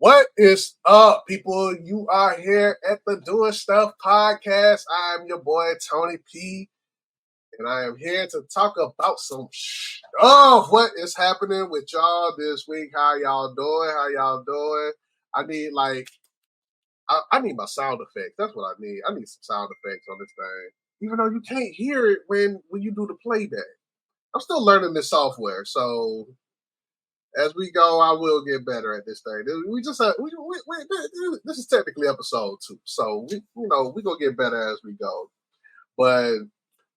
What is up, people? You are here at the Doing Stuff podcast. I'm your boy, Tony P, and I am here to talk about some stuff. What is happening with y'all this week? How y'all doing? I need, I need my sound effects. That's what I need. I need some sound effects on this thing. Even though you can't hear it when you do the playback. I'm still learning this software, so as we go, I will get better at this thing. This is technically episode 2, so we gonna get better as we go. But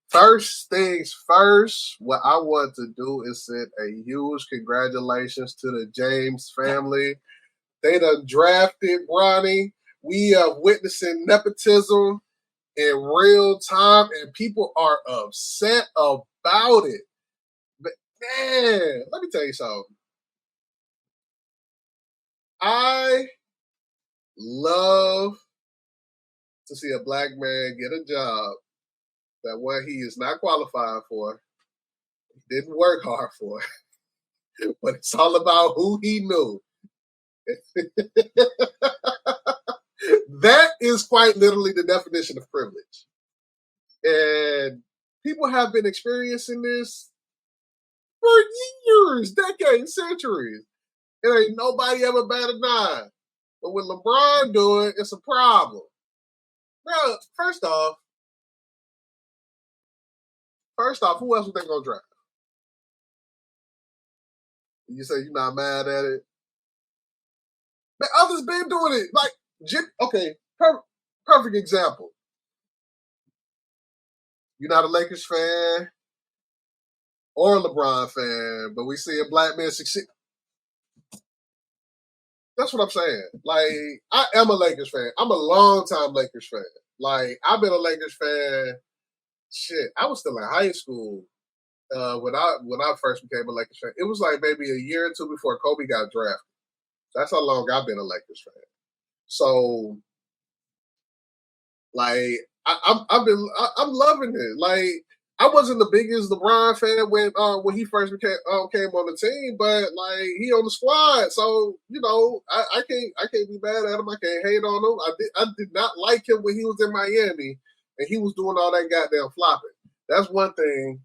first things first, what I want to do is send a huge congratulations to the James family. They done drafted Bronny. We are witnessing nepotism in real time, and people are upset about it. But man, let me tell you something. I love to see a black man get a job that one he is not qualified for, didn't work hard for, but it's all about who he knew. That is quite literally the definition of privilege. And people have been experiencing this for years, decades, centuries. There ain't nobody ever batted an eye. But when LeBron do it, it's a problem. Now, first off, who else would they gonna draft? You say you're not mad at it? But others been doing it. Like, okay, perfect example. You're not a Lakers fan or a LeBron fan, but we see a black man succeed. That's what I'm saying. Like, I am a Lakers fan. I'm a long-time Lakers fan. Like, I've been a Lakers fan. Shit, I was still in high school when I first became a Lakers fan. It was like maybe a year or two before Kobe got drafted. That's how long I've been a Lakers fan. So, like, I'm loving it. Like, I wasn't the biggest LeBron fan when he first came on the team, but like he on the squad, so I can't be mad at him. I can't hate on him. I did not like him when he was in Miami and he was doing all that goddamn flopping. That's one thing.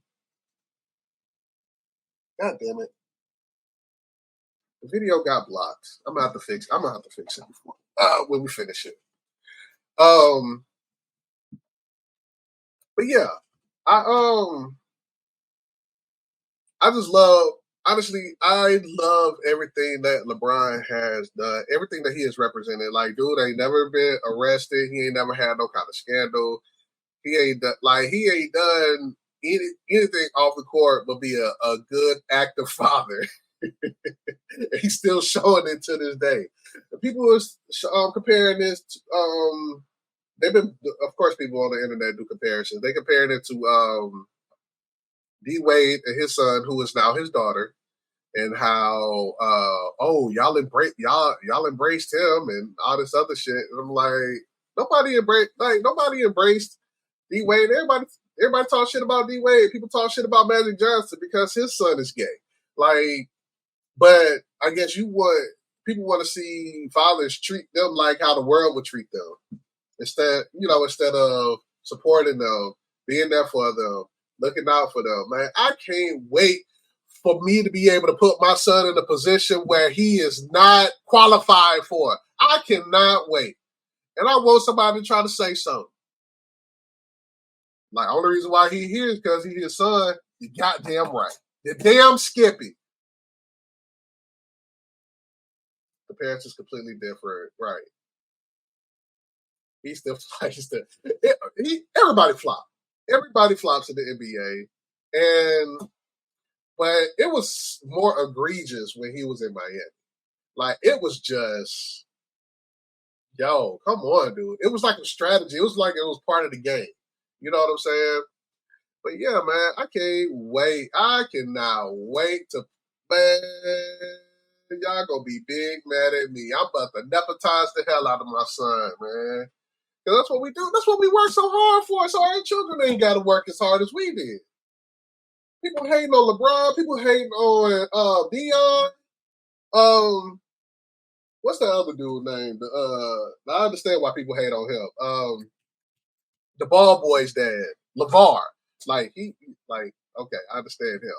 God damn it. The video got blocked. I'm gonna have to fix it before when we finish it. But yeah, I just love, honestly, I love everything that LeBron has done, everything that he has represented. Like, dude ain't never been arrested. He ain't never had no kind of scandal. He ain't done anything off the court but be a good active father. He's still showing it to this day. People are comparing this to, they've been, of course, people on the internet do comparisons. They comparing it to D Wade and his son, who is now his daughter, and how y'all embraced him and all this other shit. And I'm like, nobody embraced D Wade. Everybody talk shit about D Wade. People talk shit about Magic Johnson because his son is gay. Like, but I guess people want to see fathers treat them like how the world would treat them. Instead of supporting them, being there for them, looking out for them. Man, I can't wait for me to be able to put my son in a position where he is not qualified for. I cannot wait. And I want somebody to try to say something. Like, only reason why he here is because he's his son. You goddamn right. The damn Skippy. The parents is completely different. Right. He still everybody flops. Everybody flops in the NBA. But it was more egregious when he was in Miami. Like, it was just, yo, come on, dude. It was like a strategy. It was like it was part of the game. You know what I'm saying? But yeah, man, I can't wait. I cannot wait to, man, y'all gonna be big mad at me. I'm about to nepotize the hell out of my son, man. Because that's what we do. That's what we work so hard for. So our children ain't got to work as hard as we did. People hating on LeBron. People hating on Dion. what's the other dude named? I understand why people hate on him. The ball boy's dad, LeVar. Like like okay, I understand him.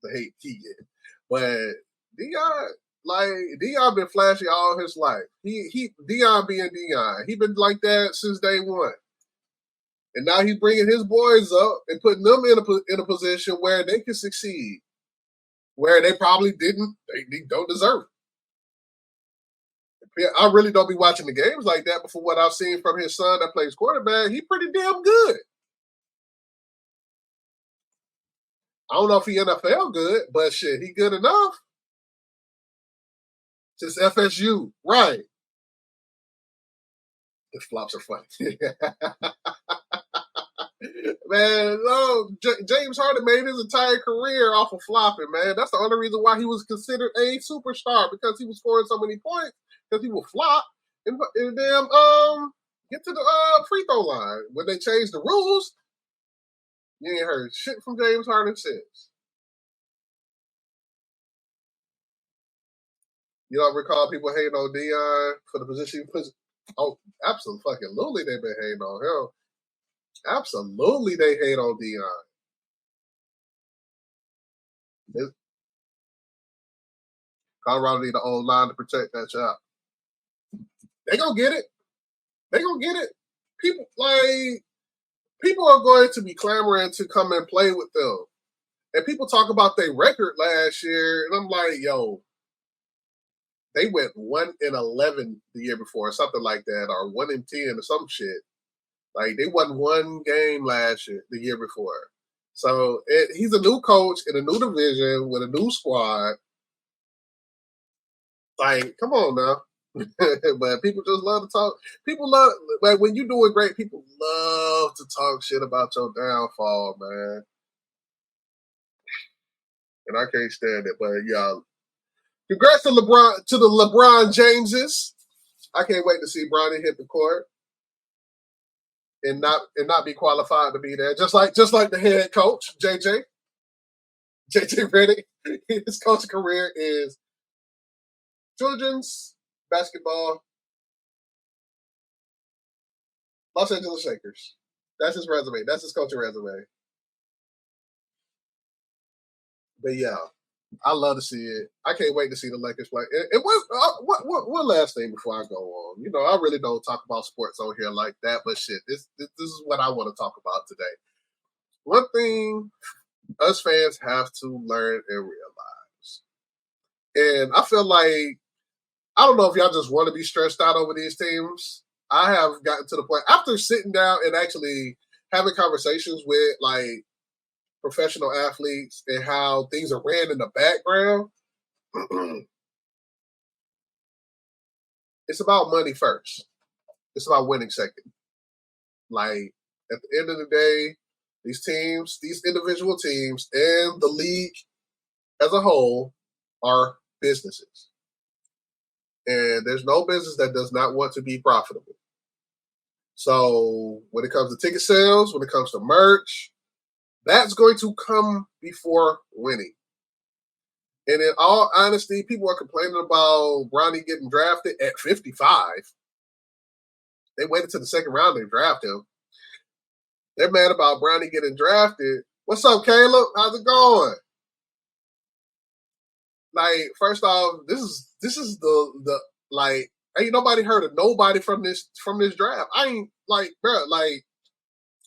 The hate he get, but Dion, like Dion been flashy all his life. He Dion being Dion. He been like that since day one. And now he's bringing his boys up and putting them in a position where they can succeed, where they probably didn't, they don't deserve it. I really don't be watching the games like that, but from what I've seen from his son that plays quarterback, he pretty damn good. I don't know if he NFL good, but shit, he good enough. Just FSU, right? The flops are funny. Man, no, James Harden made his entire career off of flopping, man. That's the only reason why he was considered a superstar, because he was scoring so many points, because he would flop and damn get to the free throw line. When they changed the rules, you ain't heard shit from James Harden since. You don't recall people hating on Dion for the position he puts? Oh, absolutely, they've been hating on him. Absolutely, they hate on Dion. Colorado need an old line to protect that child. They gonna get it. They gonna get it. People are going to be clamoring to come and play with them. And people talk about their record last year, and I'm like, yo, they went 1-11 the year before, or something like that, or 1-10 or some shit. Like they won one game last year, the year before. So he's a new coach in a new division with a new squad. Like, come on now. But people just love to talk. People love, like, when you're doing great, people love to talk shit about your downfall, man. And I can't stand it. But yeah, congrats to the LeBron Jameses. I can't wait to see Bronny hit the court and not be qualified to be there. Just like the head coach, JJ Redick. His coaching career is children's basketball, Los Angeles Lakers. That's his resume. That's his coaching resume. But yeah, I love to see it. I can't wait to see the Lakers play. And one last thing before I go on. You know, I really don't talk about sports on here like that, but shit, this is what I want to talk about today. One thing us fans have to learn and realize, and I feel like, I don't know if y'all just want to be stressed out over these teams. I have gotten to the point after sitting down and actually having conversations with like professional athletes and how things are ran in the background. It's about money first. It's about winning second. Like at the end of the day, these teams, these individual teams, and the league as a whole are businesses. And there's no business that does not want to be profitable. So when it comes to ticket sales, when it comes to merch, that's going to come before winning. And in all honesty, people are complaining about Bronny getting drafted at 55. They waited to the second round to draft him. They're mad about Bronny getting drafted. What's up, Caleb? How's it going? Like, first off, this is the like, ain't nobody heard of nobody from this draft. I ain't like, bro, like,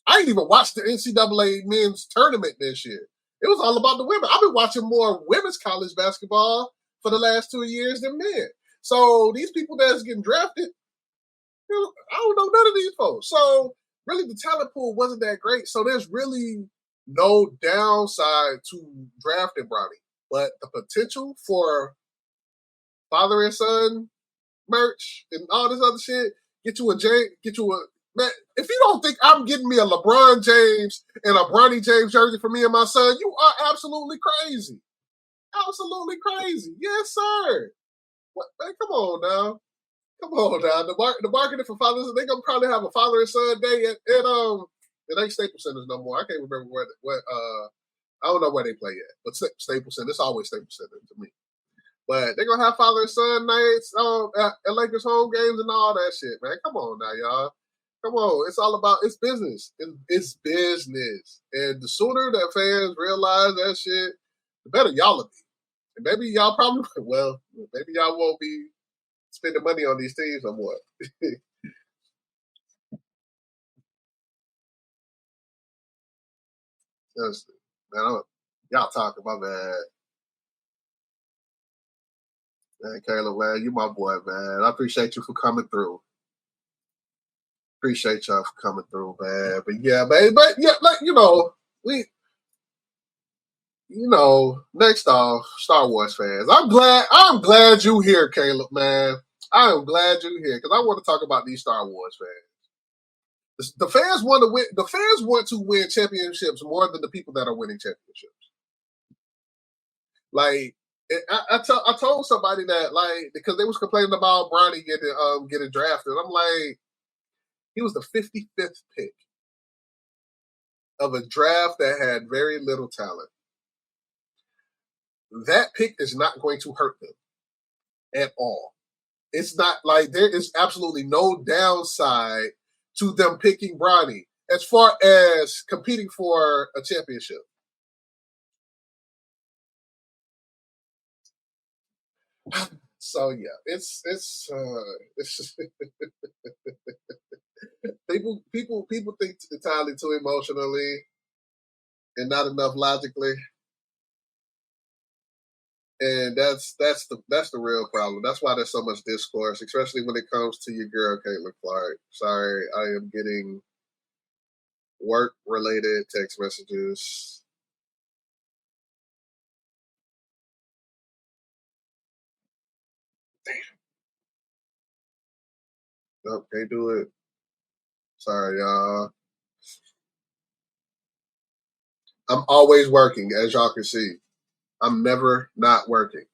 I ain't even watched the NCAA men's tournament this year. It was all about the women. I've been watching more women's college basketball for the last 2 years than men. So these people that's getting drafted, I don't know none of these folks. So really, the talent pool wasn't that great. So there's really no downside to drafting Bronny. But the potential for father and son merch and all this other shit, get you a man. If you don't think I'm getting me a LeBron James and a Bronny James jersey for me and my son, you are absolutely crazy. Absolutely crazy. Yes, sir. What, man, come on now. Come on now. The marketing for fathers, they gonna probably have a father and son day at it ain't Staples Centers no more. I can't remember what I don't know where they play at, but Staples Center. It's always Staples Center to me. But they're gonna have father and son nights at Lakers home games and all that shit, man. Come on now, y'all. Come on. It's all about it's business. It's business. And the sooner that fans realize that shit, the better y'all will be. And maybe y'all probably well, maybe y'all won't be spending money on these teams no more. Honestly, man, y'all talking my bad. Man, Caleb, man, you my boy, man. I appreciate you for coming through. Appreciate y'all for coming through, man. But yeah, man, but yeah, like we next off, Star Wars fans. I'm glad you here, Caleb, man. I am glad you're here because I want to talk about these Star Wars fans. The fans want to win. The fans want to win championships more than the people that are winning championships. Like I told somebody that like because they was complaining about Bronny getting drafted. I'm like, he was the 55th pick of a draft that had very little talent. That pick is not going to hurt them at all. It's not like there is absolutely no downside to them picking Bronny as far as competing for a championship. So yeah, it's people think entirely too emotionally and not enough logically, and that's the real problem. That's why there's so much discourse, especially when it comes to your girl Caitlin Clark. Sorry, I am getting work related text messages. Nope, can't do it. Sorry, y'all. I'm always working, as y'all can see. I'm never not working.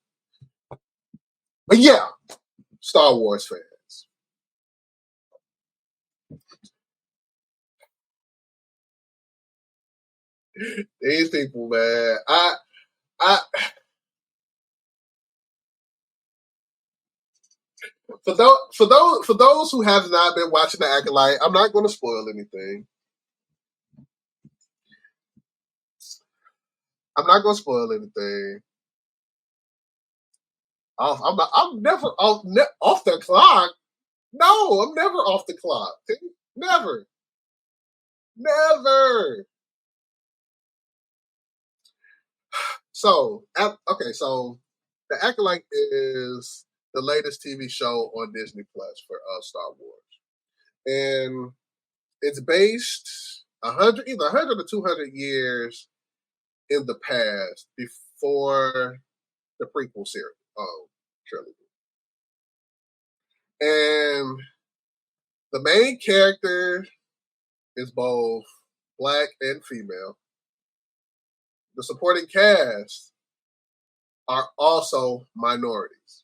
But yeah, Star Wars fans. These people, man. I for those who have not been watching the Acolyte, I'm not going to spoil anything. I'm not going to spoil anything. I'm never off the clock. No, I'm never off the clock. Never, never. So, okay, so the Acolyte is the latest TV show on Disney Plus for Star Wars, and it's based 100, either 100 or 200 years in the past before the prequel series, trilogy. And the main character is both black and female. The supporting cast are also minorities.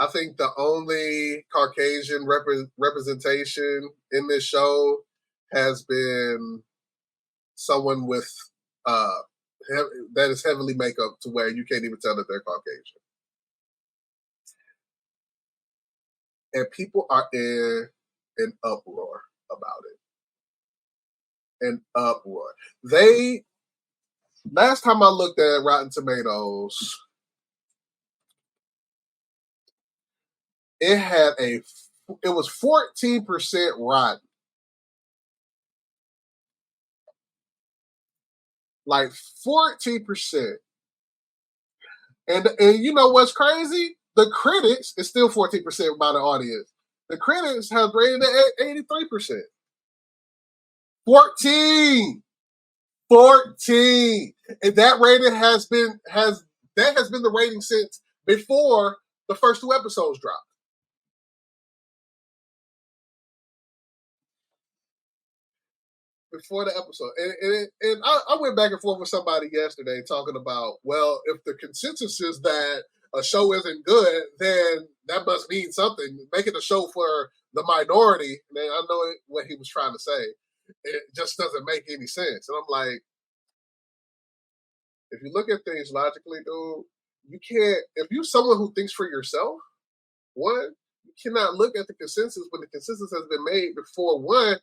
I think the only Caucasian representation in this show has been someone with uh, that is heavily makeup to where you can't even tell that they're Caucasian. And people are in an uproar about it. An uproar. They last time I looked at Rotten Tomatoes, it was 14% rotten. Like 14%. And you know what's crazy? The critics is still 14% by the audience. The critics have rated it at 83%. 14. 14. And that rating has been the rating since before the first two episodes dropped. Before the episode. And I went back and forth with somebody yesterday talking about, well, if the consensus is that a show isn't good, then that must mean something. Making a show for the minority, man, I know what he was trying to say. It just doesn't make any sense. And I'm like, if you look at things logically, dude, you can't if you're someone who thinks for yourself, one, you cannot look at the consensus when the consensus has been made before one,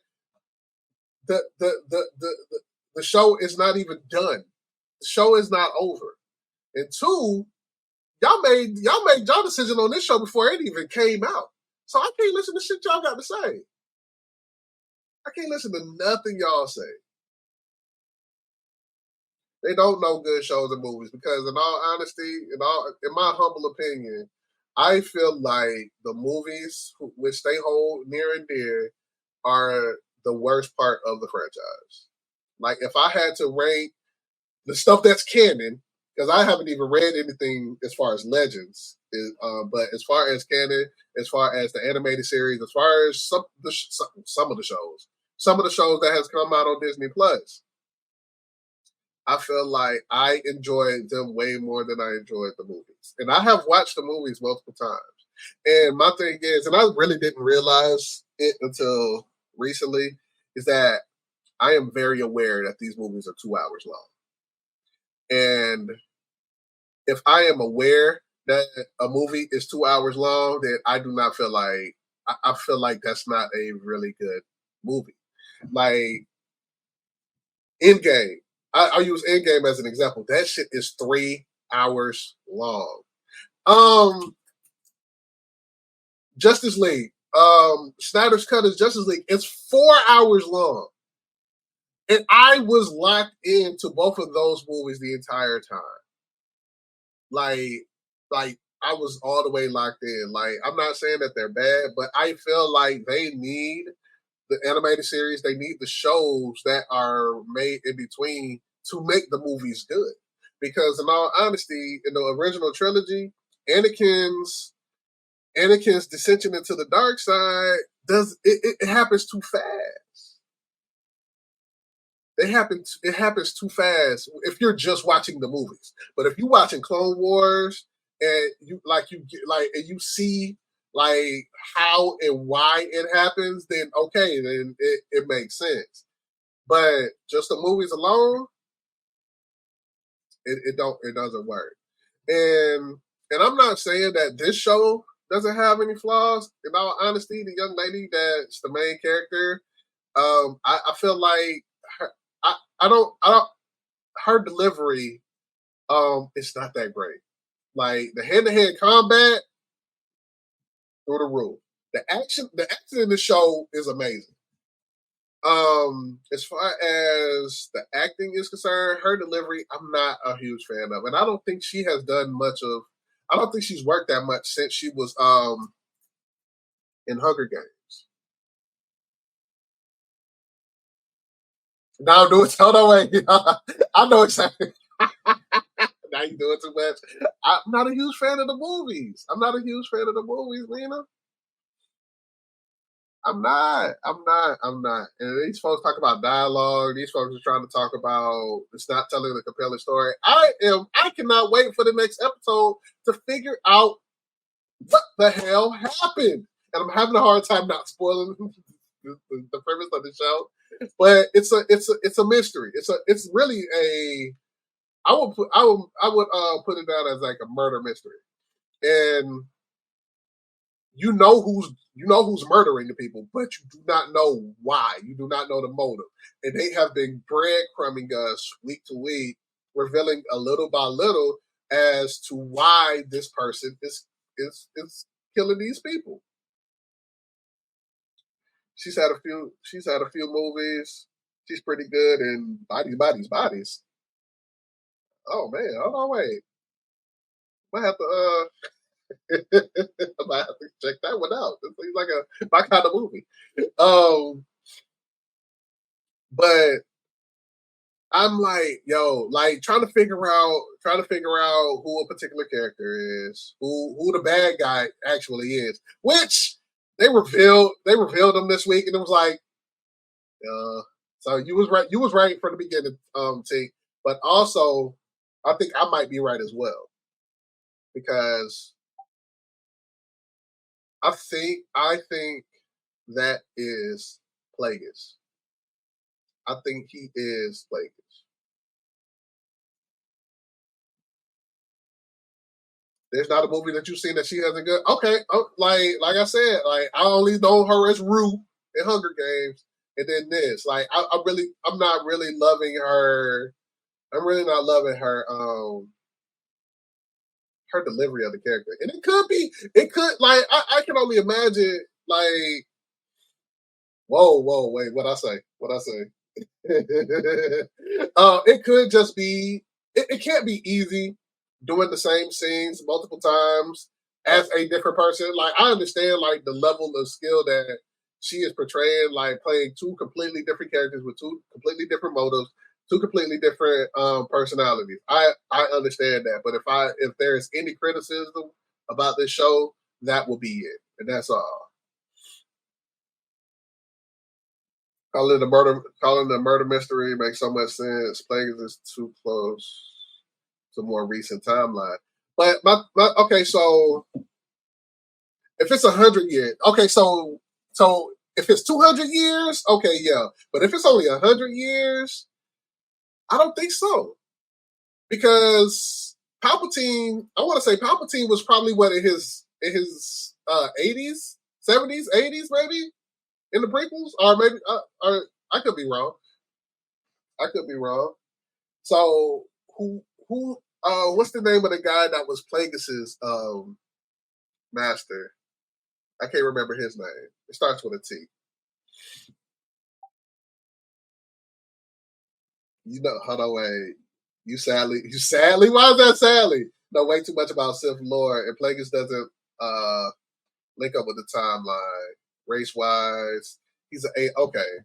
the show is not even done. The show is not over. And two, y'all made y'all decision on this show before it even came out. So I can't listen to shit y'all got to say. I can't listen to nothing y'all say. They don't know good shows and movies because, in all honesty, in my humble opinion, I feel like the movies which they hold near and dear are the worst part of the franchise. Like, if I had to rank the stuff that's canon, because I haven't even read anything as far as Legends, but as far as canon, as far as the animated series, as far as some of the shows that has come out on Disney Plus, I feel like I enjoyed them way more than I enjoyed the movies. And I have watched the movies multiple times. And my thing is, and I really didn't realize it until recently, is that I am very aware that these movies are 2 hours long. And if I am aware that a movie is 2 hours long, then I do not feel like I feel like that's not a really good movie. Like Endgame, I use Endgame as an example. That shit is 3 hours long. Justice League, Snyder's Cut is Justice League. It's 4 hours long, and I was locked into both of those movies the entire time. Like I was all the way locked in. Like, I'm not saying that they're bad, but I feel like they need the animated series. They need the shows that are made in between to make the movies good. Because in all honesty, in the original trilogy, Anakin's dissension into the dark side it happens too fast. It happens too fast if you're just watching the movies. But if you're watching Clone Wars and you see like how and why it happens, then okay, then it makes sense. But just the movies alone, it doesn't work. And I'm not saying that this show doesn't have any flaws. In all honesty, the young lady that's the main character, I feel like I don't her delivery it's not that great. Like the hand to hand combat through the roof. The action in the show is amazing. As far as the acting is concerned, her delivery, I'm not a huge fan of, and I don't think she has done much of. I don't think she's worked that much since she was in Hunger Games. Now do it. Hold on, wait. I know exactly. Now you doing too much. I'm not a huge fan of the movies. I'm not a huge fan of the movies, Lena. I'm not. I'm not. I'm not. And these folks talk about dialogue. These folks are trying to talk about it's not telling a compelling story. I am. I cannot wait for the next episode to figure out what the hell happened. And I'm having a hard time not spoiling the premise of the show. But it's a mystery. It's really a. I would put it down as like a murder mystery, and you know who's murdering the people, but you do not know why. You do not know the motive, and they have been breadcrumbing us week to week, revealing a little by little as to why this person is killing these people. She's had a few movies. She's pretty good in bodies. Oh man, hold on, wait. I have to I might have to check that one out. It seems like my kind of movie. Um, but I'm like, yo, like trying to figure out who a particular character is, who the bad guy actually is. Which they revealed them this week, and it was like, so you was right from the beginning, T. But also, I think I might be right as well because I think that is Plagueis. I think he is Plagueis. There's not a movie that you've seen that she hasn't good. Okay, like I said, like I only know her as Rue in Hunger Games, and then this. Like I'm not really loving her. I'm really not loving her delivery of the character. And it could like I can only imagine like whoa, wait, what I say. It could just be it can't be easy doing the same scenes multiple times as a different person. Like I understand like the level of skill that she is portraying, like playing two completely different characters with two completely different motives, two completely different personalities. I understand that, but if there's any criticism about this show, that will be it, and that's all. Calling the murder mystery makes so much sense. Plagueis is too close to more recent timeline. But my okay, so if it's 100 years, okay, so if it's 200 years, okay, yeah. But if it's only 100 years, I don't think so because Palpatine. I want to say Palpatine was probably what in his 80s, 70s, 80s, maybe in the prequels, or maybe or I could be wrong. I could be wrong. So who what's the name of the guy that was Plagueis's master? I can't remember his name. It starts with a T. You know, hold on, wait. You sadly, why is that sadly? Know way too much about Sith lore, and Plagueis doesn't uh link up with the timeline. Race wise, he's okay.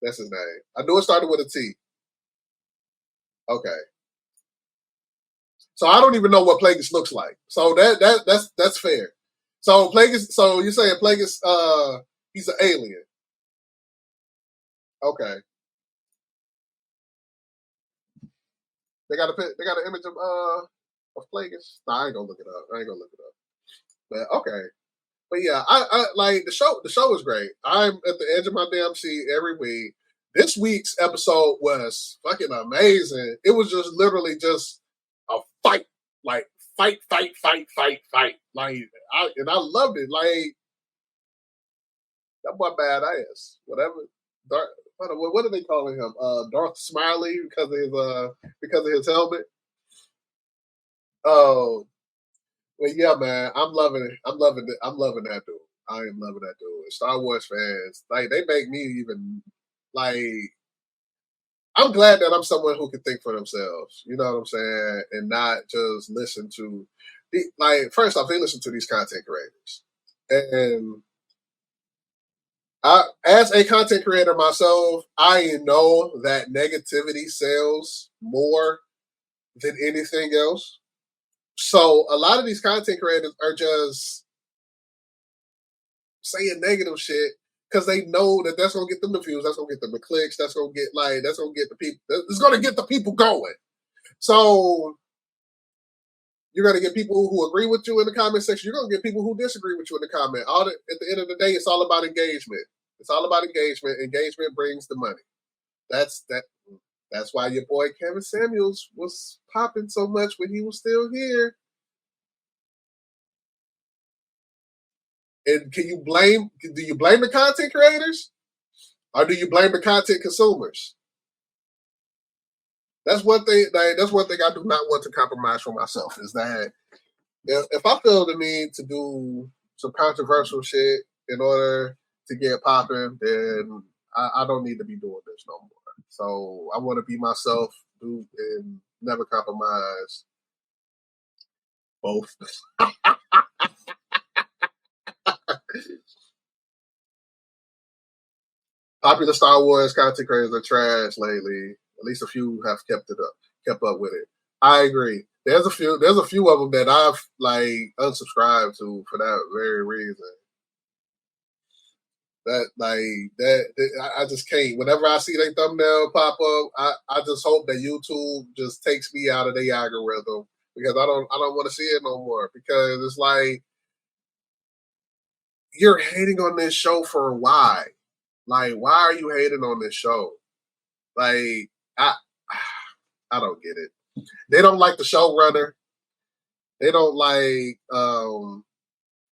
That's his name. I knew it started with a T. Okay. So I don't even know what Plagueis looks like. So that's fair. So Plagueis. So you're saying Plagueis? He's an alien. Okay. They got an image of Plagueis. Nah, I ain't gonna look it up. I ain't gonna look it up. But okay. But yeah, I like the show. The show was great. I'm at the edge of my damn seat every week. This week's episode was fucking amazing. It was just literally just a fight, like fight. Like I loved it. Like that boy badass. Whatever. Darth, what are they calling him? Darth Smiley because of his helmet. Oh, well, yeah, man. I'm loving it. I'm loving it. I'm loving that dude. I am loving that dude. And Star Wars fans, like they make me even like. I'm glad that I'm someone who can think for themselves. You know what I'm saying, and not just listen to. Like first off, they listen to these content creators, and as a content creator myself, I know that negativity sells more than anything else. So a lot of these content creators are just saying negative shit because they know that that's gonna get them the views, that's gonna get them the clicks, that's gonna get the people, it's gonna get the people going. So you're gonna get people who agree with you in the comment section. You're gonna get people who disagree with you in the comment. At the end of the day, it's all about engagement. It's all about engagement. Engagement brings the money. That's that. That's why your boy Kevin Samuels was popping so much when he was still here. And do you blame the content creators or do you blame the content consumers? That's one thing. That's one thing I do not want to compromise for myself is that if I feel the need to do some controversial shit in order to get popping, then I don't need to be doing this no more. So I want to be myself, do and never compromise both. Popular Star Wars content creators are trash lately. At least a few have kept up with it. I agree. There's a few of them that I've like unsubscribed to for that very reason. I just can't. Whenever I see their thumbnail pop up, I just hope that YouTube just takes me out of the algorithm because I don't want to see it no more because it's like you're hating on this show for why? Like, why are you hating on this show? Like, I I don't get it. They don't like the showrunner. They don't like.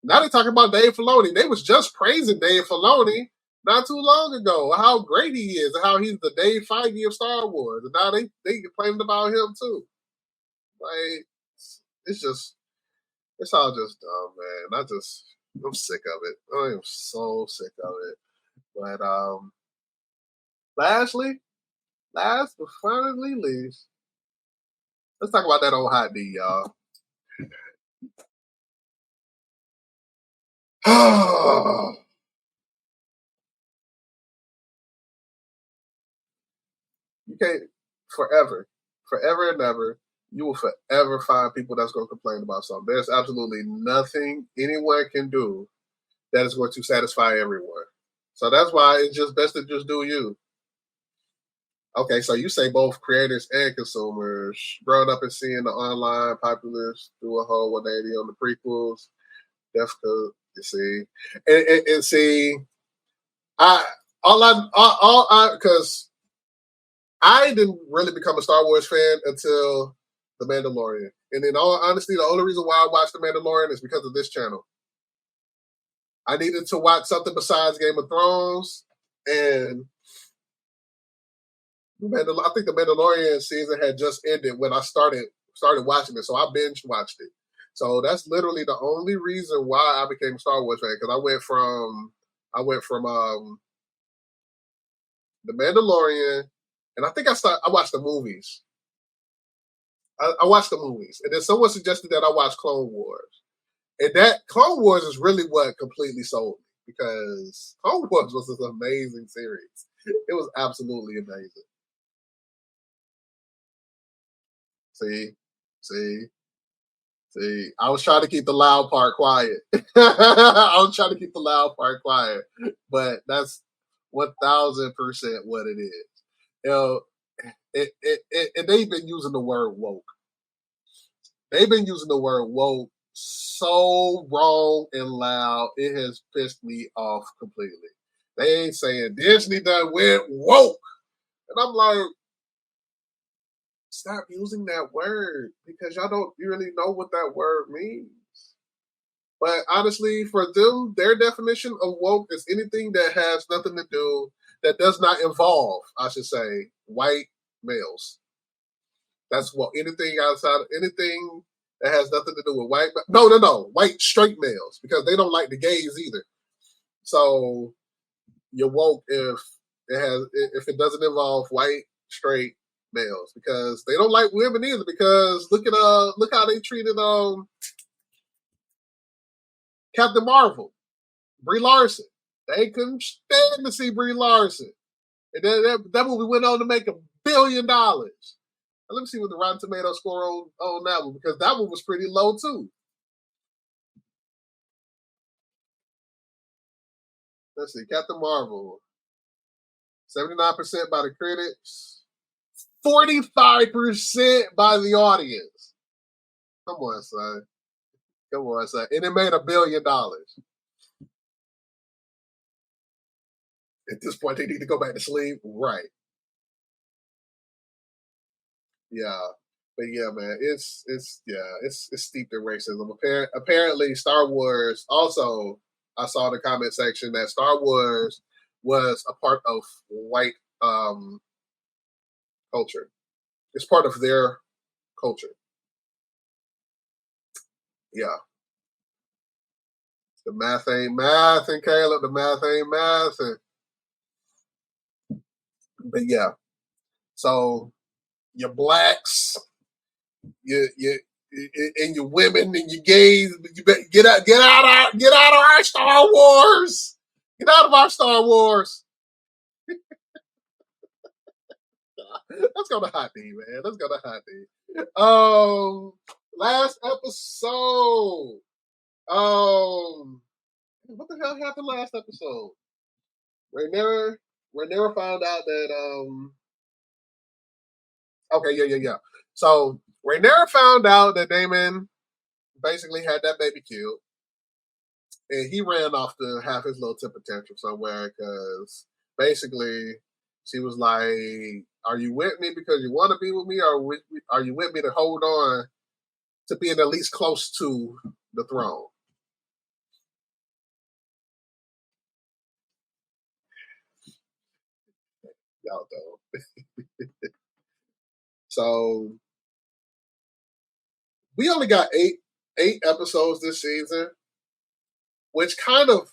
Now they're talking about Dave Filoni. They was just praising Dave Filoni not too long ago, how great he is, and how he's the Dave Feige of Star Wars. And now they complaining about him too. Like it's just it's all just dumb, man. I'm sick of it. I am so sick of it. But lastly, last but finally least, let's talk about that old hot D, y'all. You can't forever and ever. You will forever find people that's going to complain about something. There's absolutely nothing anyone can do that is going to satisfy everyone. So that's why it's just best to just do you. Okay, so you say both creators and consumers. Growing up and seeing the online populace do a whole 180 on the prequels, that's good. You see, and see, I all I because I didn't really become a Star Wars fan until The Mandalorian. And in all honesty, the only reason why I watched The Mandalorian is because of this channel. I needed to watch something besides Game of Thrones, and I think The Mandalorian season had just ended when I started watching it, so I binge watched it. So that's literally the only reason why I became a Star Wars fan, because I went from The Mandalorian, and I think I watched the movies. I watched the movies, and then someone suggested that I watch Clone Wars, and that Clone Wars is really what completely sold me, because Clone Wars was an amazing series. It was absolutely amazing. See, see, see. I was trying to keep the loud part quiet. I was trying to keep the loud part quiet, but that's 1000% what it is. You know, and they've been using the word woke. They've been using the word woke so wrong and loud, it has pissed me off completely. They ain't saying Disney done went woke. And I'm like, stop using that word, because y'all don't really know what that word means. But honestly, for them, their definition of woke is anything that has nothing to do, that does not involve, I should say, white males. That's what anything outside of anything that has nothing to do with white. No, white straight males, because they don't like the gays either. So you're woke if it doesn't involve white straight males, because they don't like women either. Because look how they treated Captain Marvel, Brie Larson. They couldn't stand to see Brie Larson, and then that movie went on to make $1 billion. Let me see what the Rotten Tomato score on that one, because that one was pretty low too. Let's see, Captain Marvel, 79% by the critics, 45% by the audience. Come on, son. Come on, son. And it made $1 billion. At this point, they need to go back to sleep. Right. Yeah. But yeah, man, it's steeped in racism. Apparently, Star Wars also. I saw in the comment section that Star Wars was a part of white culture. It's part of their culture. Yeah, the math ain't math, and Caleb, the math ain't math, but yeah. So your blacks, you and your women and your gays, you better get out of our Star Wars. Get out of our Star Wars. Let's go to hot D, man. Let's go to hot D. Last episode. What the hell happened last episode? Rhaenyra found out that Okay, yeah. So Rhaenyra found out that Daemon basically had that baby killed, and he ran off to have his little temper tantrum somewhere, because basically she was like, "Are you with me because you want to be with me, or are you with me to hold on to being at least close to the throne. Y'all don't. So we only got eight episodes this season, which kind of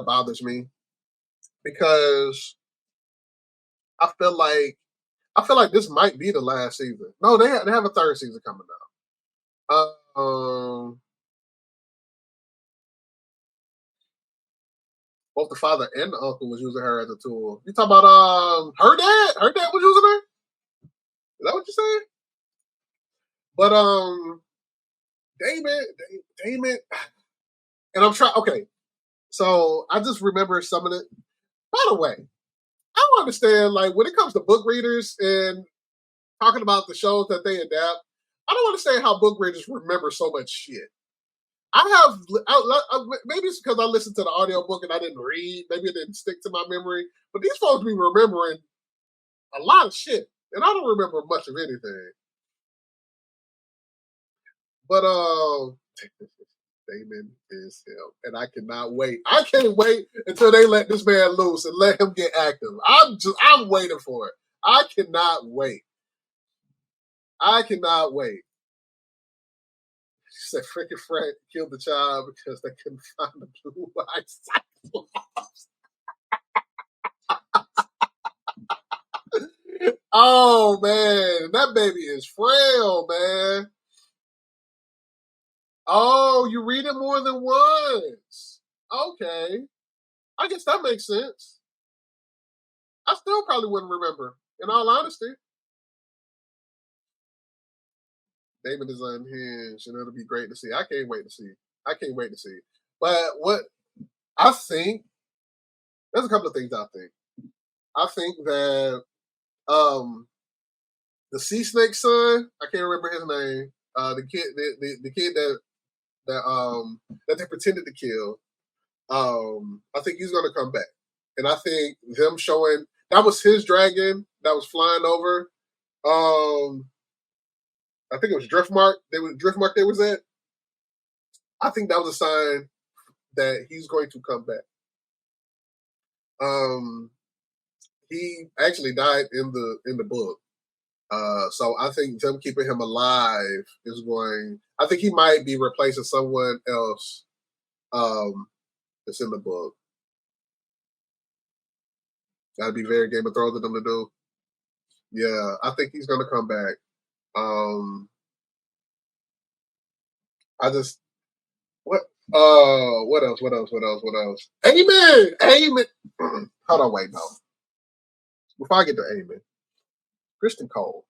bothers me because I feel like this might be the last season. No, they have a third season coming out. Both the father and the uncle was using her as a tool. You talk about her dad? Her dad was using her? Is that what you're saying? But Damon, and I'm trying. Okay, so I just remember some of it. By the way, I don't understand. Like when it comes to book readers and talking about the shows that they adapt, I don't understand how book readers remember so much shit. Maybe it's because I listened to the audiobook and I didn't read. Maybe it didn't stick to my memory. But these folks be remembering a lot of shit, and I don't remember much of anything. But Damon is him, and I cannot wait. I can't wait until they let this man loose and let him get active. I'm waiting for it. I cannot wait. I cannot wait. She said, "Freaking Frank killed the child because they couldn't find the blue eyes." Oh man, that baby is frail, man. Oh, you read it more than once. Okay. I guess that makes sense. I still probably wouldn't remember, in all honesty. Damon is unhinged, and it'll be great to see. I can't wait to see. I can't wait to see. But what I think, there's a couple of things I think. I think that the sea snake son, I can't remember his name. The kid that they pretended to kill. I think he's gonna come back, and I think them showing that was his dragon that was flying over. I think it was Driftmark. Driftmark. They was at. I think that was a sign that he's going to come back. He actually died in the book. So I think them keeping him alive is going. I think he might be replacing someone else. That's in the book. That'd be very Game of Thrones of them to do. Yeah, I think he's gonna come back. I just what what else? What else? What else? What else? Amen. Amen. Hold on, wait, no. Before I get to Amen, Kristen Cole.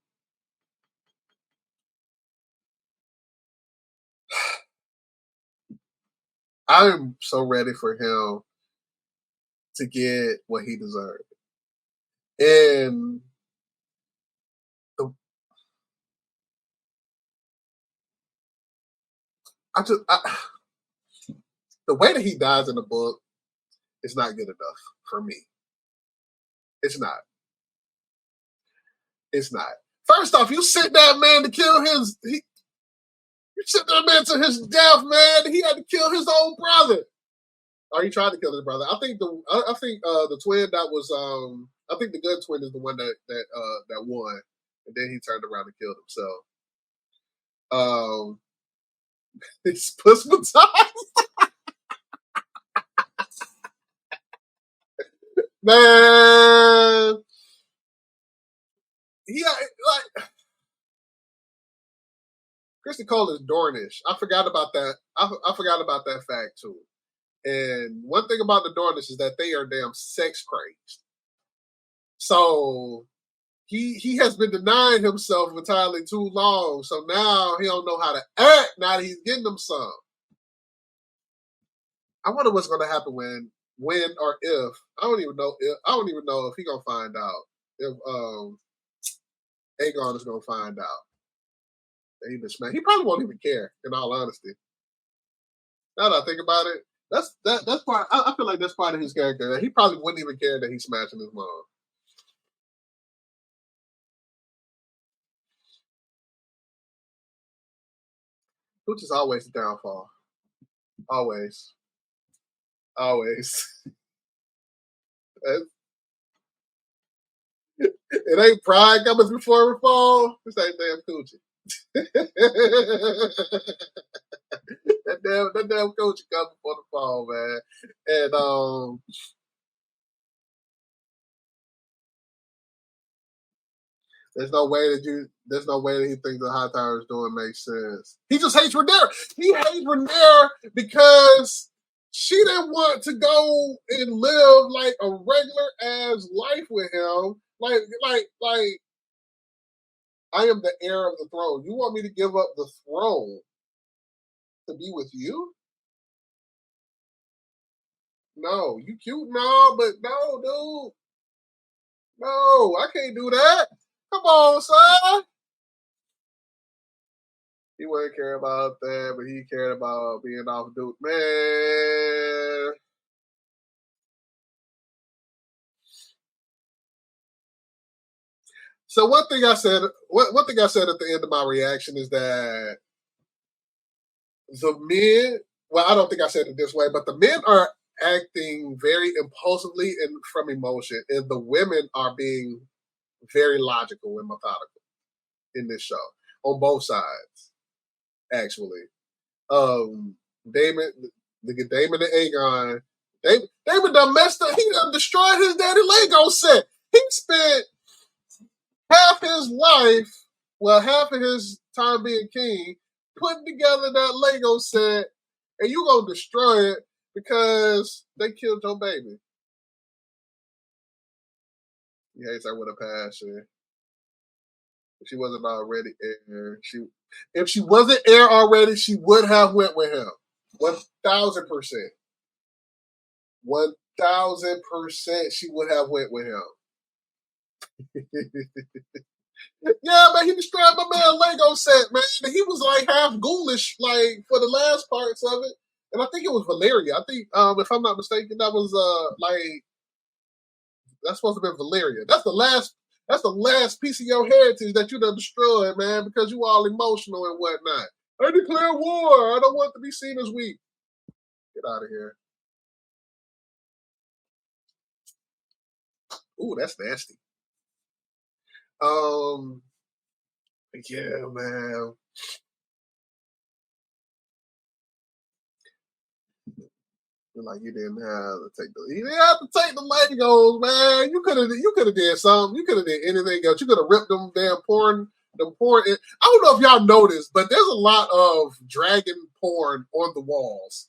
I'm so ready for him to get what he deserved. And the, the way that he dies in the book is not good enough for me. It's not. It's not. First off, you sent that man to kill you sent that man to his death, man. He had to kill his own brother. Or he tried to kill his brother. I think the twin that was I think the good twin is the one that won, and then he turned around and killed himself. It's puss man. Yeah, like Kristen Cole is Dornish. I forgot about that. I forgot about that fact too. And one thing about the Dornish is that they are damn sex crazed. So he has been denying himself entirely too long. So now he don't know how to act. Now that he's getting them some. I wonder what's going to happen when or if I don't even know if he gonna find out if Aegon is gonna find out that he been smacked. He probably won't even care. In all honesty, now that I think about it, that's part. I feel like that's part of his character. He probably wouldn't even care that he's smashing his mom. Which is always the downfall. Always. Always. It ain't pride coming before a fall. This ain't damn coochie. that damn coochie coming before the fall, man. And there's no way that he thinks the High Tower is doing makes sense. He just hates Rhaenyra. He hates Rhaenyra because she didn't want to go and live like a regular ass life with him. Like I am the heir of the throne. You want me to give up the throne to be with you? No, you cute, no, but no, dude. No, I can't do that. Come on, son. He wouldn't care about that, but he cared about being off dude. Man. So one thing I said at the end of my reaction is that the men, well, I don't think I said it this way, but the men are acting very impulsively and from emotion, and the women are being very logical and methodical in this show on both sides. Actually, Damon, Damon and Aegon, Damon done messed up. He done destroyed his daddy Lego set. He spent half his life, well, half of his time being king, putting together that Lego set, and you gonna destroy it because they killed your baby. He hates her with a passion. If she wasn't already heir, if she wasn't heir already, she would have went with him. 1,000%. 1,000% she would have went with him. Yeah, man, he destroyed my man Lego set, man. He was like half ghoulish, like for the last parts of it. And I think it was Valeria. I think, if I'm not mistaken, that was like that's supposed to be Valeria. That's the last. That's the last piece of your heritage that you done destroyed, man, because you all emotional and whatnot. I declare war. I don't want to be seen as weak. Get out of here. Ooh, that's nasty. Um, yeah, man. Like you didn't have to take you didn't have to take the Legos, man. You could have did something. You could have did anything else. You could have ripped them porn. I don't know if y'all noticed, but there's a lot of dragon porn on the walls.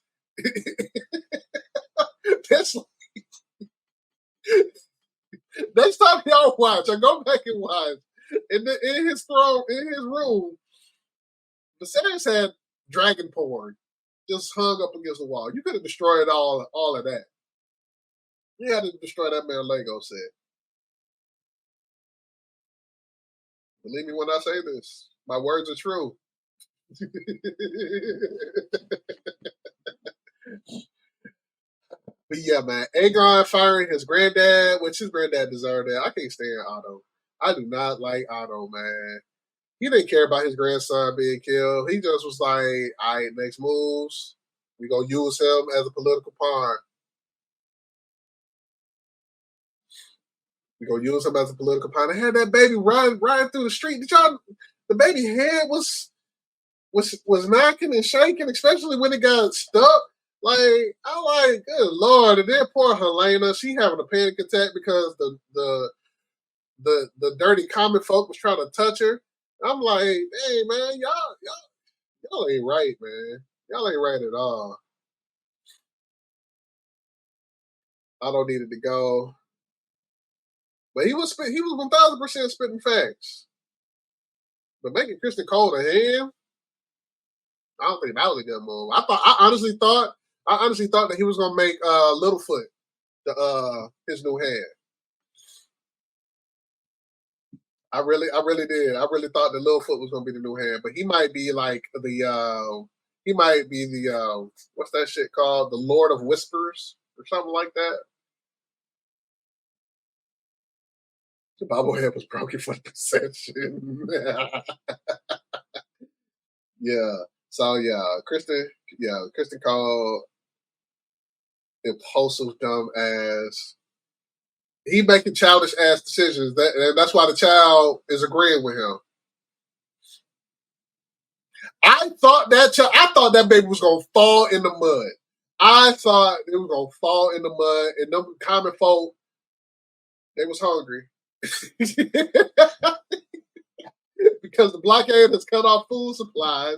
That's next time y'all watch, I go back and watch. In his room, Viserys had dragon porn just hung up against the wall. You could have destroyed all of that. You had to destroy that man Lego set. Believe me when I say this. My words are true. But yeah, man. Aegon firing his granddad, which his granddad deserved that. I can't stand Otto. I do not like Otto, man. He didn't care about his grandson being killed. He just was like, all right, next moves. We gonna use him as a political pawn. We gonna use him as a political pawn. They had that baby riding through the street. Did y'all? The baby head was knocking and shaking, especially when it got stuck. Like I like, good lord! And then poor Helena, she having a panic attack because the dirty common folk was trying to touch her. I'm like, hey man, y'all ain't right, man. Y'all ain't right at all. I don't need it to go. But he was 1,000% spitting facts. But making Kristen Cole a hand, I don't think that was a good move. I honestly thought that he was gonna make Littlefoot his new hand. I really did. I really thought that Littlefoot was gonna be the new hand, but he might be the what's that shit called? The Lord of Whispers or something like that. The bobblehead was broken for the session. Yeah. So Kristen called impulsive, dumb ass. He making childish ass decisions. And that's why the child is agreeing with him. I thought that baby was gonna fall in the mud. I thought it was gonna fall in the mud, and them common folk, they was hungry. Because the blockade has cut off food supplies.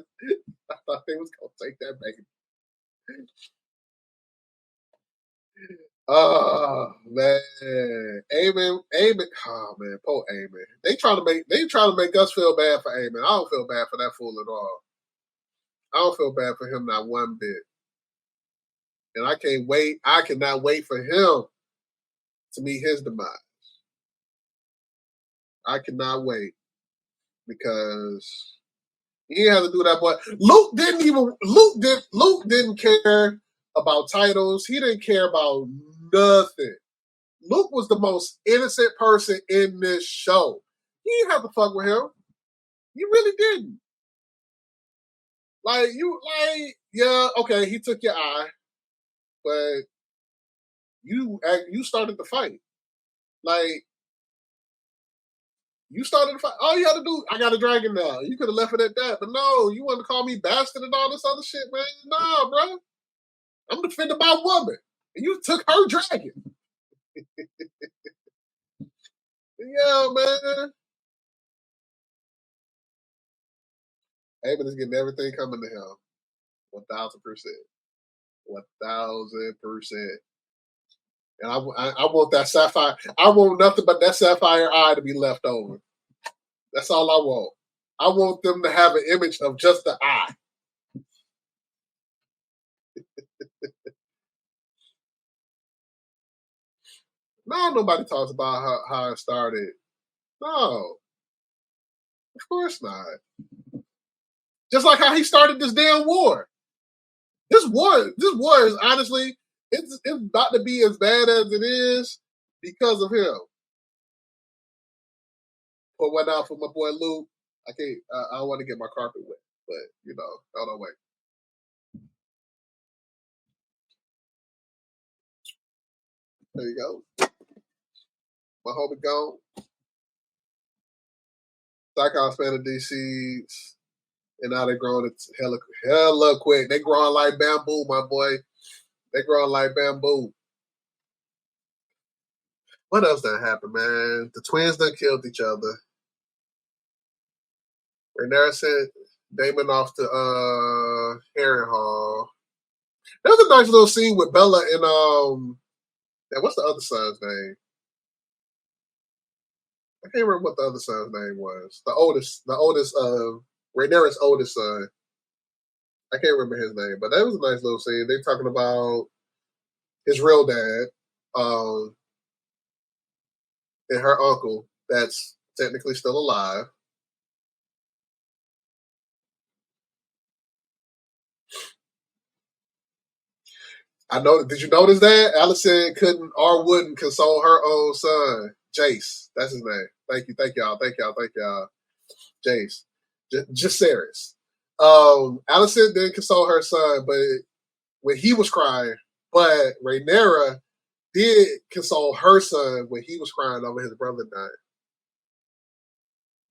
I thought they was gonna take that baby. Oh man, Amen. Oh man, poor Amen. They trying to make us feel bad for Amen. I don't feel bad for that fool at all. I don't feel bad for him not one bit. And I can't wait. I cannot wait for him to meet his demise. I cannot wait because he didn't have to do that. But Luke didn't care about titles. He didn't care about nothing. Luke was the most innocent person in this show. He didn't have to fuck with him. You really didn't. Yeah, okay, he took your eye, but you started the fight. Like, you started the fight. All you had to do, I got a dragon now. You could have left it at that, but no, you wanted to call me bastard and all this other shit, man. Nah, bro. I'm defending my woman, and you took her dragon. Yeah, man. Aben is getting everything coming to him. 1,000%. 1,000%. And I want that sapphire. I want nothing but that sapphire eye to be left over. That's all I want. I want them to have an image of just the eye. No, nobody talks about how it started. No, of course not. Just like how he started this damn war. This war is honestly, it's about to be as bad as it is because of him. Put one out for my boy Luke. I can't. I don't want to get my carpet wet, but hold on, wait. There you go. My homie gone. Cyclops fan of DCs, and now they're growing hella quick. They growing like bamboo, my boy. They growing like bamboo. What else done happened, man? The twins done killed each other. Rhaenyra sent Damon off to Harrenhal. There's a nice little scene with Bella and what's the other son's name? I can't remember what the other son's name was. The oldest Rhaenyra's oldest son. I can't remember his name, but that was a nice little scene. They're talking about his real dad, and her uncle that's technically still alive. I know. Did you notice that Allison couldn't or wouldn't console her own son, Jace? That's his name. Thank y'all. Jace, Jaceres. Allison didn't console her son, but when he was crying, but Rhaenyra did console her son when he was crying over his brother dying.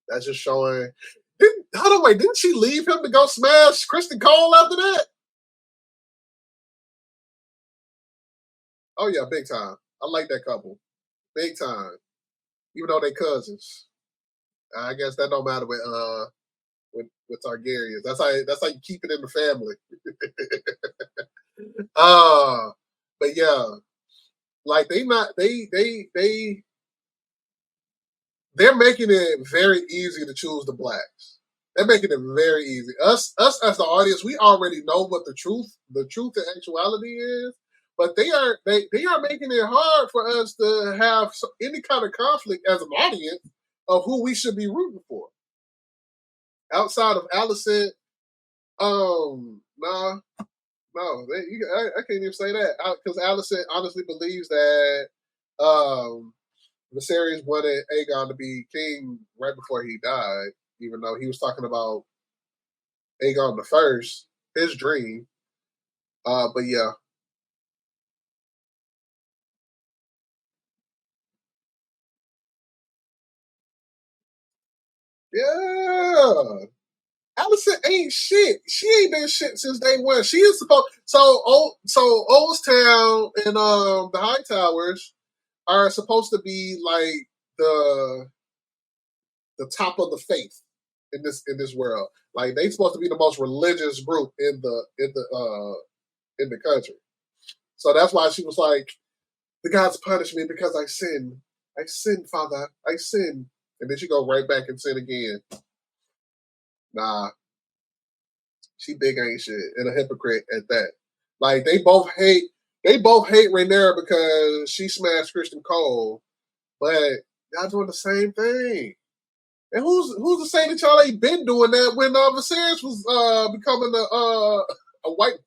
That's just showing. Didn't she leave him to go smash Kristen Cole after that? Oh yeah, big time. I like that couple, big time. Even though they cousins, I guess that don't matter with Targaryens. That's how you keep it in the family. uh, but yeah, like they're making it very easy to choose the blacks. They're making it very easy. Us as the audience, we already know what the truth and actuality is, but they are making it hard for us to have any kind of conflict as an audience of who we should be rooting for. Outside of Allison, nah, no, I can't even say that because Allison honestly believes that Viserys wanted Aegon to be king right before he died, even though he was talking about Aegon the First, his dream. But yeah. Yeah. Allison ain't shit. She ain't been shit since day one. She is supposed so Old Town and the High Towers are supposed to be like the top of the faith in this world. Like they supposed to be the most religious group in the country. So that's why she was like, the gods punish me because I sinned. I sinned, Father. I sinned. And then she go right back and sin again. Nah, she big ain't shit and a hypocrite at that. Like they both hate Rhaenyra because she smashed Christian Cole, but y'all doing the same thing. And who's to say that y'all ain't been doing that when Viserys was becoming a white?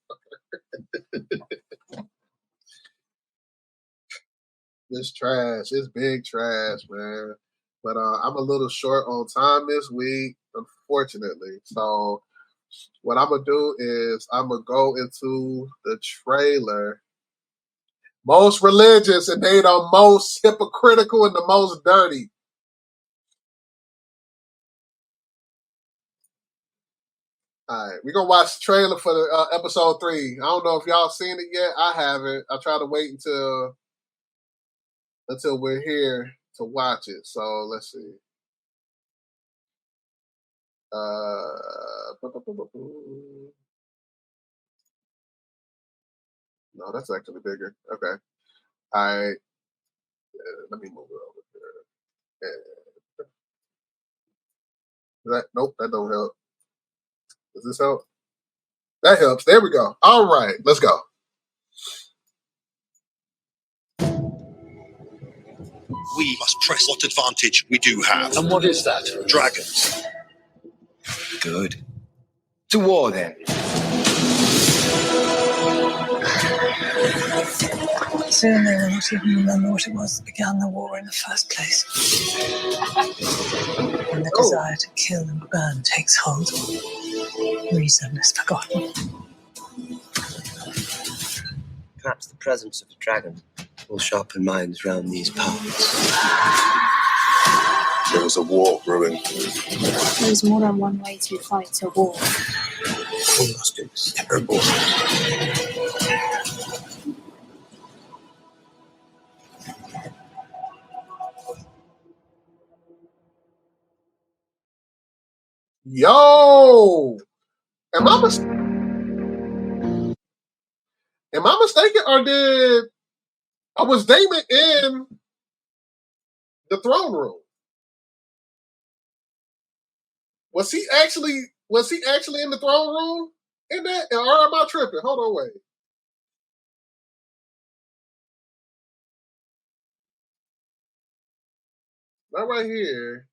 It's trash. It's big trash, man. But I'm a little short on time this week, unfortunately. So what I'm gonna do is I'm gonna go into the trailer. Most religious and they the most hypocritical and the most dirty. All right, we're gonna watch the trailer for the episode 3. I don't know if y'all seen it yet. I haven't. I try to wait until we're here to watch it. So let's see. No, that's actually bigger. Okay. All right. Let me move it over there. Nope, that don't help. Does this help? That helps. There we go. All right, let's go. We must press what advantage we do have. And what is that? Dragons. Good. To war, then. Soon they will not even remember what it was that began the war in the first place. When the desire to kill and burn takes hold, reason is forgotten. Perhaps the presence of a dragon will sharpen minds round these parts. There is a war brewing. There is more than one way to fight a war. We must do this terrible. Yo, am I mistaken, or was Damon in the throne room? Was he actually in the throne room in that? Or am I tripping? Hold on, wait. Not right here.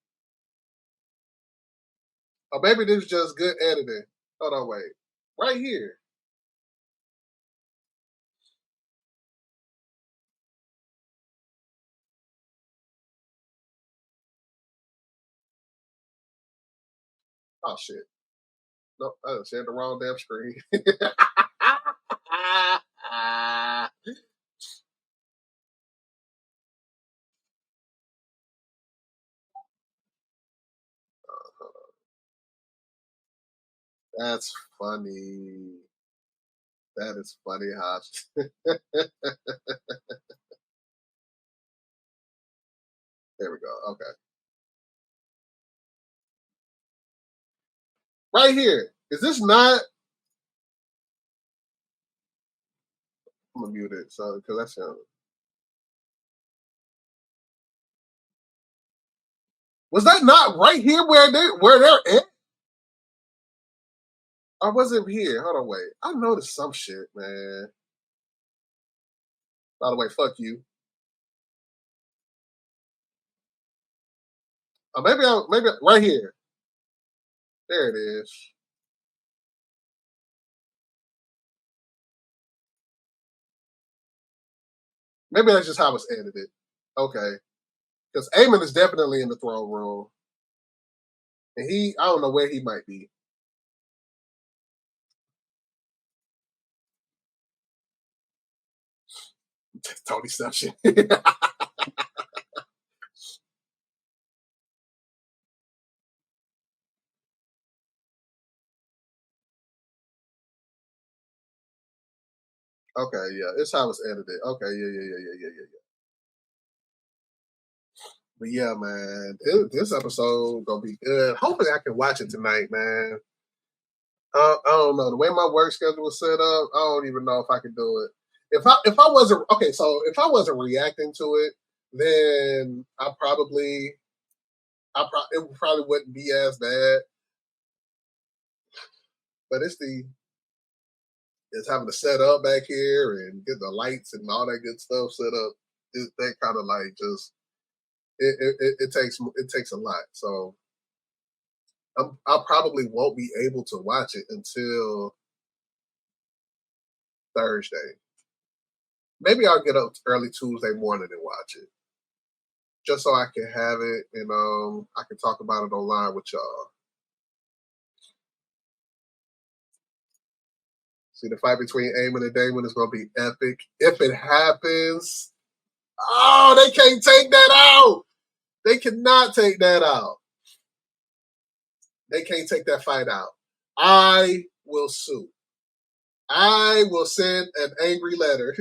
Or maybe this is just good editing. Hold on, wait. Right here. Oh shit. Nope, I shared the wrong damn screen. That's funny. That is funny, Hodge. There we go. Okay. Right here. Is this not? I'm gonna mute it so because that's him. Was that not right here where they're at? Or was it here? Hold on, wait. I noticed some shit, man. By the way, fuck you. Maybe right here. There it is. Maybe that's just how it's edited. Okay. Because Aemon is definitely in the throne room. And I don't know where he might be. Tony Deception. Okay, yeah, it's how it's edited. Okay, yeah. But yeah, man, this episode gonna be good. Hopefully, I can watch it tonight, man. I don't know the way my work schedule is set up. I don't even know if I can do it. If I wasn't okay, so if I wasn't reacting to it, then it probably wouldn't be as bad. But it's having to set up back here and get the lights and all that good stuff set up. That kind of like just it takes a lot. So I probably won't be able to watch it until Thursday. Maybe I'll get up early Tuesday morning and watch it, just so I can have it and I can talk about it online with y'all. See, the fight between Aemon and Daemon is going to be epic if it happens. Oh, they can't take that out. They cannot take that out. They can't take that fight out. I will sue. I will send an angry letter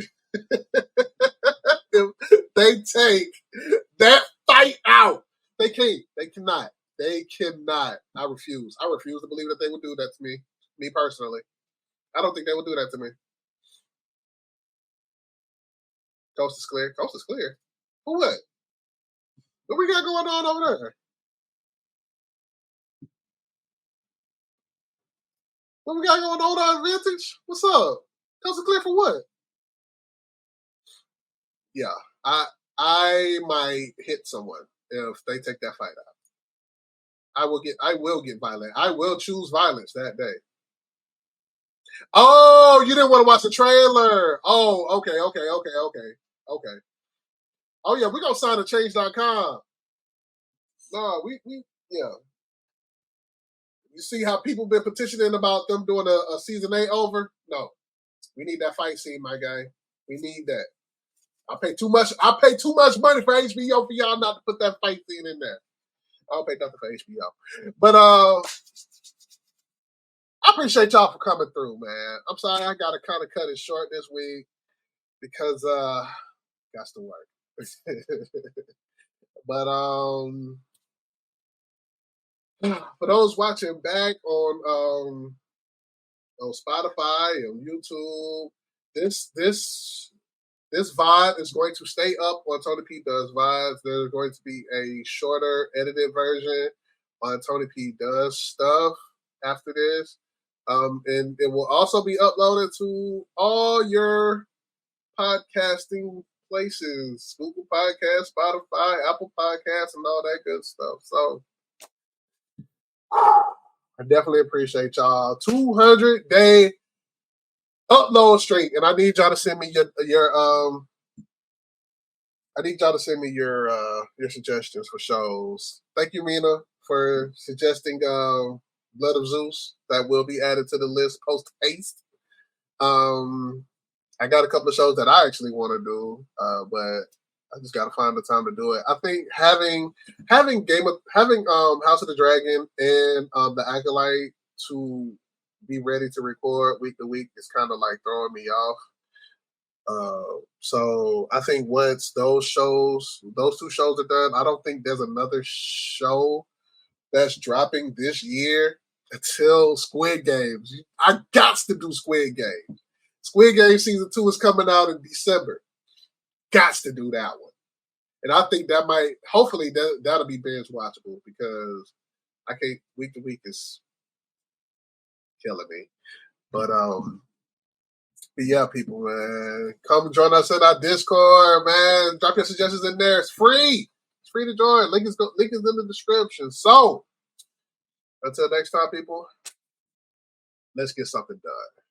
if they take that fight out. They can't. They cannot. They cannot. I refuse. I refuse to believe that they would do that to me. Me personally. I don't think they would do that to me. Coast is clear. Coast is clear. For what? What we got going on over there? What we got going on Vintage? What's up? Coast is clear for what? Yeah. I might hit someone if they take that fight out. I will get violent. I will choose violence that day. Oh, you didn't want to watch the trailer. Oh, okay. Oh yeah, we're gonna sign to change.com. No, we yeah. You see how people been petitioning about them doing a season 8 over? No. We need that fight scene, my guy. We need that. I pay too much money for HBO for y'all not to put that fight scene in there. I don't pay nothing for HBO. But I appreciate y'all for coming through, man. I'm sorry I gotta kind of cut it short this week because got to work. But for those watching back on Spotify and YouTube, this VOD is going to stay up on Tony P Does VODs. There's going to be a shorter edited version on Tony P Does Stuff after this. And it will also be uploaded to all your podcasting places, Google Podcasts, Spotify, Apple Podcasts, and all that good stuff. So I definitely appreciate y'all. 200-day upload streak, and I need y'all to send me your suggestions for shows. Thank you, Mina, for suggesting Blood of Zeus. That will be added to the list post haste. I got a couple of shows that I actually want to do, but I just got to find the time to do it. I think having House of the Dragon and The Acolyte to be ready to record week to week is kind of like throwing me off. So I think once those two shows are done, I don't think there's another show that's dropping this year until Squid Games. I got to do Squid Games. Squid Game season 2 is coming out in December. Gots to do that one. And I think that hopefully that'll be binge watchable because I can't, week to week is killing me. But yeah, people, man, come join us in our Discord, man. Drop your suggestions in there. It's free. It's free to join. Link is in the description. So until next time, people, let's get something done.